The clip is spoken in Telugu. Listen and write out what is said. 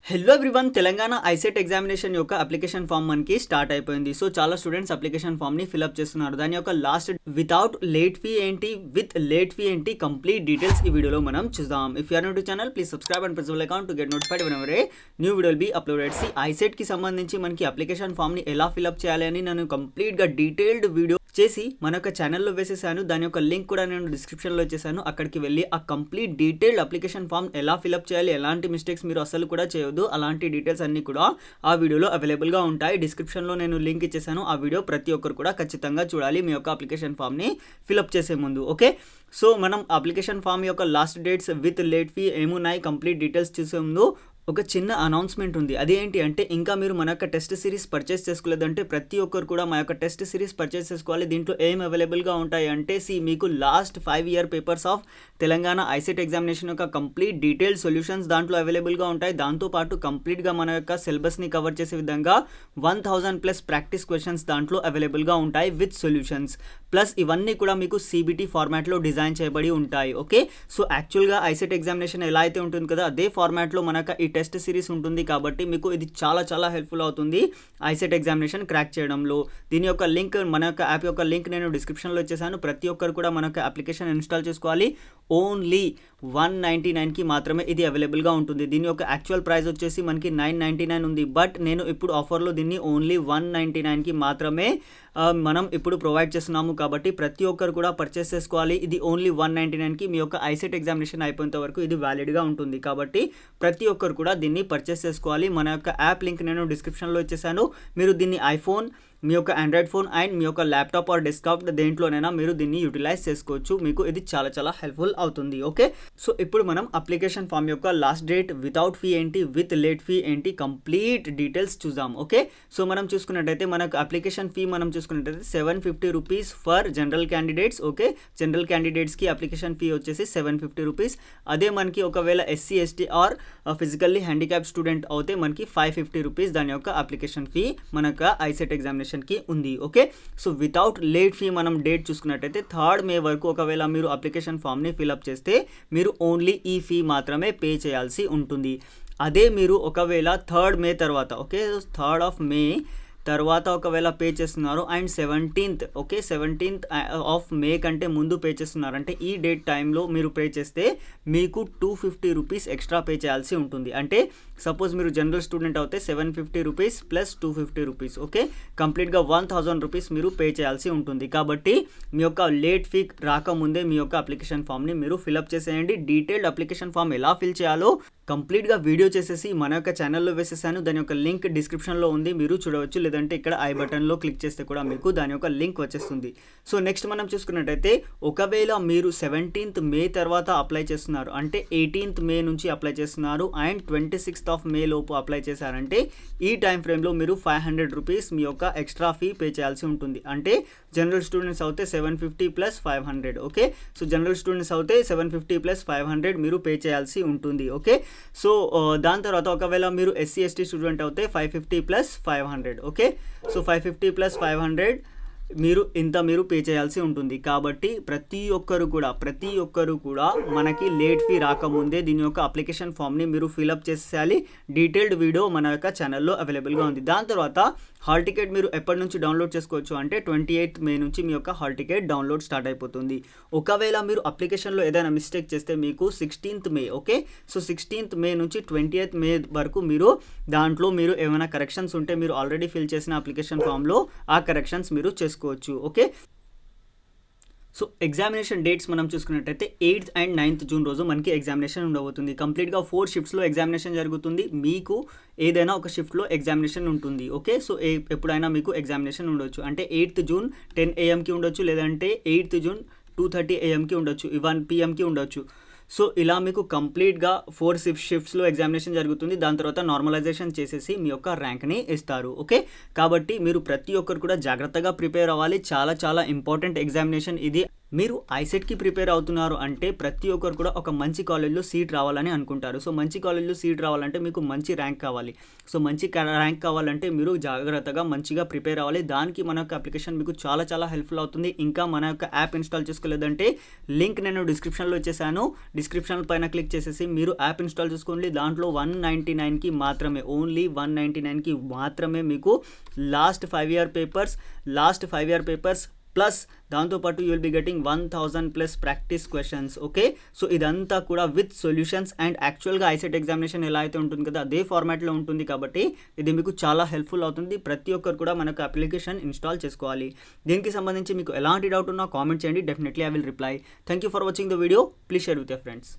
Hello everyone Telangana ICET examination యొక్క అప్లికేషన్ ఫామ్ మనకి స్టార్ట్ అయిపోయింది. సో చాలా స్టూడెంట్స్ అప్లికేషన్ ఫామ్ ని ఫిల్అప్ చేస్తున్నారు. దాని యొక్క లాస్ట్ వితౌట్ లేట్ ఫీ ఏంటి, విత్ లేట్ ఫీ ఏంటి, కంప్లీట్ డీటెయిల్స్ ఈ వీడియోలో మనం చూద్దాం. If you are new to channel please subscribe and press bell icon to get notified whenever a new video will be uploaded. ICET కి సంబంధించి మనకి అప్లికేషన్ ఫామ్ ని ఎలా ఫిల్అప్ చేయాలి అని నేను కంప్లీట్ గా డీటెయిల్డ్ వీడియో చేసి మన యొక్క ఛానల్లో వేసేసాను. దాని యొక్క లింక్ కూడా నేను డిస్క్రిప్షన్లో ఇచ్చేసాను. అక్కడికి వెళ్ళి ఆ కంప్లీట్ డీటెయిల్డ్ అప్లికేషన్ ఫామ్ ఎలా ఫిల్అప్ చేయాలి, ఎలాంటి మిస్టేక్స్ మీరు అసలు కూడా చేయొద్దు, అలాంటి డీటెయిల్స్ అన్నీ కూడా ఆ వీడియోలో అవైలబుల్గా ఉంటాయి. డిస్క్రిప్షన్లో నేను లింక్ ఇచ్చేసాను. ఆ వీడియో ప్రతి ఒక్కరు కూడా ఖచ్చితంగా చూడాలి మీ యొక్క అప్లికేషన్ ఫామ్ని ఫిల్అప్ చేసే ముందు. ఓకే, సో మనం అప్లికేషన్ ఫామ్ యొక్క last dates with late fee ఏమున్నాయి కంప్లీట్ డీటెయిల్స్ చూసే ముందు ఒక చిన్న అనౌన్స్మెంట్ ఉంది. అదేంటి అంటే, ఇంకా మీరు మన యొక్క టెస్ట్ సిరీస్ పర్చేస్ చేసుకోలేదంటే ప్రతి ఒక్కరు కూడా మా యొక్క టెస్ట్ సిరీస్ పర్చేస్ చేసుకోవాలి. దీంట్లో ఏం అవైలబుల్గా ఉంటాయి అంటే, మీకు last 5 year papers of Telangana ICET examination యొక్క కంప్లీట్ డీటెయిల్డ్ సొల్యూషన్స్ దాంట్లో అవైలబుల్గా ఉంటాయి. దాంతోపాటు కంప్లీట్గా మన యొక్క సిలబస్ని కవర్ చేసే విధంగా 1000+ ప్రాక్టీస్ క్వశ్చన్స్ దాంట్లో అవైలబుల్గా ఉంటాయి విత్ సొల్యూషన్స్. ప్లస్ ఇవన్నీ కూడా మీకు CBT ఫార్మాట్లో డిజైన్ చేయబడి ఉంటాయి. ఓకే, సో యాక్చువల్గా ఐసెట్ ఎగ్జామినేషన్ ఎలా అయితే ఉంటుంది కదా, అదే ఫార్మాట్లో మనకు ఈ టెస్ట్ సిరీస్ ఉంటుంది. కాబట్టి మీకు ఇది చాలా హెల్ప్ఫుల్ అవుతుంది ఐసెట్ ఎగ్జామినేషన్ క్రాక్ చేయడంలో. దీని యొక్క లింక్, మన యొక్క యాప్ యొక్క లింక్ నేను డిస్క్రిప్షన్లో ఇచ్చేసాను. ప్రతి ఒక్కరు కూడా మన యొక్క అప్లికేషన్ ఇన్స్టాల్ చేసుకోవాలి. ఓన్లీ 199కి మాత్రమే ఇది అవైలబుల్గా ఉంటుంది. దీని యొక్క యాక్చువల్ ప్రైస్ వచ్చేసి మనకి 999 ఉంది. బట్ నేను ఇప్పుడు ఆఫర్లో దీన్ని ఓన్లీ 199కి మాత్రమే మనం ఇప్పుడు ప్రొవైడ్ చేస్తున్నాము. కాబట్టి ప్రతి ఒక్కరు కూడా పర్చేస్ చేసుకోవాలి. ఇది ఓన్లీ 199కి మీ యొక్క ఐసెట్ ఎగ్జామినేషన్ అయిపోయేంత వరకు ఇది వ్యాలిడ్గా ఉంటుంది. కాబట్టి ప్రతి ఒక్కరు కూడా దీన్ని పర్చేస్ చేసుకోవాలి. మన యొక్క యాప్ లింక్ నేను డిస్క్రిప్షన్లో ఇచ్చేసాను. మీరు దీన్ని ఐఫోన్, మీ యొక్క ఆండ్రాయిడ్ ఫోన్ అండ్ మీ యొక్క ల్యాప్టాప్ ఆర్ డెస్క్టాప్ దేంట్లోనైనా మీరు దీన్ని యూటిలైజ్ చేసుకోవచ్చు. మీకు ఇది చాలా హెల్ప్ఫుల్ అవుతుంది. ఓకే, సో ఇప్పుడు మనం అప్లికేషన్ ఫామ్ యొక్క లాస్ట్ డేట్, వితౌట్ ఫీ ఏంటి, విత్ లేట్ ఫీ ఏంటి, కంప్లీట్ డీటెయిల్స్ చూద్దాం. ఓకే, సో మనం చూసుకున్నట్టయితే మనకు అప్లికేషన్ ఫీ మనం చూసుకున్నట్టయితే 750 rupees for general candidates. Okay, general క్యాండిడేట్స్కి అప్లికేషన్ ఫీ వచ్చేసి 750 రూపీస్. అదే మనకి ఒకవేళ SC ST or physically handicap student అయితే మనకి 550 రూపీస్ దాని యొక్క అప్లికేషన్ ఫీ మన యొక్క ఐసెట్ ఎగ్జామినేషన్ కి ఉంది. Okay, so without late fee మనం డేట్ చూసుకున్నట్టయితే 3rd May వరకు ఒకవేళ మీరు అప్లికేషన్ ఫామ్ని ఫిల్అప్ చేస్తే మీరు ఓన్లీ ఈ ఫీ మాత్రమే పే చేయాల్సి ఉంటుంది. అదే మీరు ఒకవేళ 3rd May తర్వాత, ఓకే, 3rd May తర్వాత ఒకవేళ పే చేస్తున్నారు and 17th, okay, 17th May కంటే ముందు పే చేస్తున్నారంటే ఈ డేట్ టైంలో మీరు పే చేస్తే మీకు 250 రూపీస్ ఎక్స్ట్రా పే చేయాల్సి ఉంటుంది. అంటే సపోజ్ మీరు జనరల్ స్టూడెంట్ అయితే 750 రూపీస్ ప్లస్ 250 రూపీస్, ఓకే, కంప్లీట్గా 1000 రూపీస్ మీరు పే చేయాల్సి ఉంటుంది. కాబట్టి మీ యొక్క లేట్ ఫీ రాకముందే మీ యొక్క అప్లికేషన్ ఫామ్ని మీరు ఫిల్అప్ చేసేయండి. డీటెయిల్డ్ అప్లికేషన్ ఫామ్ ఎలా ఫిల్ చేయాలో కంప్లీట్గా వీడియో చేసేసి మన యొక్క ఛానల్లో వేసేసాను. దాని యొక్క లింక్ డిస్క్రిప్షన్లో ఉంది, మీరు చూడవచ్చు. లేదంటే ఇక్కడ ఐ బటన్లో క్లిక్ చేస్తే కూడా మీకు దాని యొక్క లింక్ వచ్చేస్తుంది. సో నెక్స్ట్ మనం చూసుకున్నట్టయితే, ఒకవేళ మీరు 17th May తర్వాత అప్లై చేస్తున్నారు అంటే 18th May నుంచి అప్లై చేస్తున్నారు అండ్ 26th May లోపు అప్లై చేశారంటే ఈ టైం ఫ్రేమ్లో మీరు 500 రూపీస్ మీ యొక్క ఎక్స్ట్రా ఫీ పే చేయాల్సి ఉంటుంది. అంటే జనరల్ స్టూడెంట్స్ అయితే 750 + 500. ఓకే, సో జనరల్ స్టూడెంట్స్ అయితే 750 + 500 మీరు పే చేయాల్సి ఉంటుంది. ఓకే, సో దాని తర్వాత ఒకవేళ మీరు SC ST స్టూడెంట్ అయితే 550 + 500. ఓకే, సో 550 + 500 మీరు పే చేయాల్సి ఉంటుంది. కాబట్టి ప్రతి ఒక్కరు కూడా మనకి లేట్ ఫీ రాకముందే దీని యొక్క అప్లికేషన్ ఫామ్ని మీరు ఫిల్అప్ చేసేయాలి. డీటెయిల్డ్ వీడియో మన యొక్క ఛానల్లో అవైలబుల్గా ఉంది. దాని తర్వాత హాల్ టికెట్ మీరు ఎప్పటి నుంచి డౌన్లోడ్ చేసుకోవచ్చు అంటే 28th May నుంచి మీ యొక్క హాల్ టికెట్ డౌన్లోడ్ స్టార్ట్ అయిపోతుంది. ఒకవేళ మీరు అప్లికేషన్లో ఏదైనా మిస్టేక్ చేస్తే మీకు 16th May, okay, so 16th May నుంచి 20th May వరకు దాంట్లో మీరు ఏమైనా కరెక్షన్స్ ఉంటే మీరు ఆల్రెడీ ఫిల్ చేసిన అప్లికేషన్ ఫామ్లో ఆ కరెక్షన్స్ మీరు చేసుకోవచ్చు. ఓకే, సో ఎగ్జామినేషన్ డేట్స్ మనం చూసుకున్నట్టయితే 8th and 9th June రోజు మనకి ఎగ్జామినేషన్ ఉండబోతుంది. కంప్లీట్గా 4 షిఫ్ట్స్లో ఎగ్జామినేషన్ జరుగుతుంది. మీకు ఏదైనా ఒక షిఫ్ట్లో ఎగ్జామినేషన్ ఉంటుంది. ఓకే, సో ఎప్పుడైనా మీకు ఎగ్జామినేషన్ ఉండొచ్చు. అంటే 8th June 10 AM ఉండొచ్చు, లేదంటే 8th June 2:30 AM ఉండొచ్చు, 1 PM ఉండొచ్చు. సో ఇలా మీకు కంప్లీట్గా 4 షిఫ్ట్స్లో ఎగ్జామినేషన్ జరుగుతుంది. దాని తర్వాత నార్మలైజేషన్ చేసేసి మీ యొక్క ర్యాంక్ని ఇస్తారు. ఓకే, కాబట్టి మీరు ప్రతి ఒక్కరు కూడా జాగ్రత్తగా ప్రిపేర్ అవ్వాలి. చాలా ఇంపార్టెంట్ ఎగ్జామినేషన్ ఇది. మీరు ఐసెట్కి ప్రిపేర్ అవుతున్నారు అంటే ప్రతి ఒక్కరు కూడా ఒక మంచి కాలేజ్లో సీట్ రావాలని అనుకుంటారు. సో మంచి కాలేజ్లో సీట్ రావాలంటే మీకు మంచి ర్యాంక్ కావాలి. సో మంచి ర్యాంక్ కావాలంటే మీరు జాగ్రత్తగా మంచిగా ప్రిపేర్ అవ్వాలి. దానికి మన యొక్క అప్లికేషన్ మీకు చాలా చాలా హెల్ప్ఫుల్ అవుతుంది. ఇంకా మన యొక్క యాప్ ఇన్స్టాల్ చేసుకోలేదంటే లింక్ నేను డిస్క్రిప్షన్లో ఇచ్చేసాను. డిస్క్రిప్షన్ పైన క్లిక్ చేసేసి మీరు యాప్ ఇన్స్టాల్ చేసుకోండి. దాంట్లో 199కి మాత్రమే, ఓన్లీ 199కి మాత్రమే మీకు లాస్ట్ 5 ఇయర్ పేపర్స్ ప్లస్ దాంతోపాటు you will be getting 1000+ practice questions. Okay, so ఇదంతా కూడా విత్ సొల్యూషన్స్ అండ్ యాక్చువల్గా ఐసెట్ ఎగ్జామినేషన్ ఎలా అయితే ఉంటుంది కదా అదే ఫార్మాట్లో ఉంటుంది కాబట్టి ఇది మీకు చాలా హెల్ప్ఫుల్ అవుతుంది. ప్రతి ఒక్కరు కూడా మనకు అప్లికేషన్ ఇన్స్టాల్ చేసుకోవాలి. దీనికి సంబంధించి మీకు ఎలాంటి డౌట్ ఉన్నా కామెంట్ చేయండి. Definitely I will reply. Thank you for watching the video. Please share with your friends.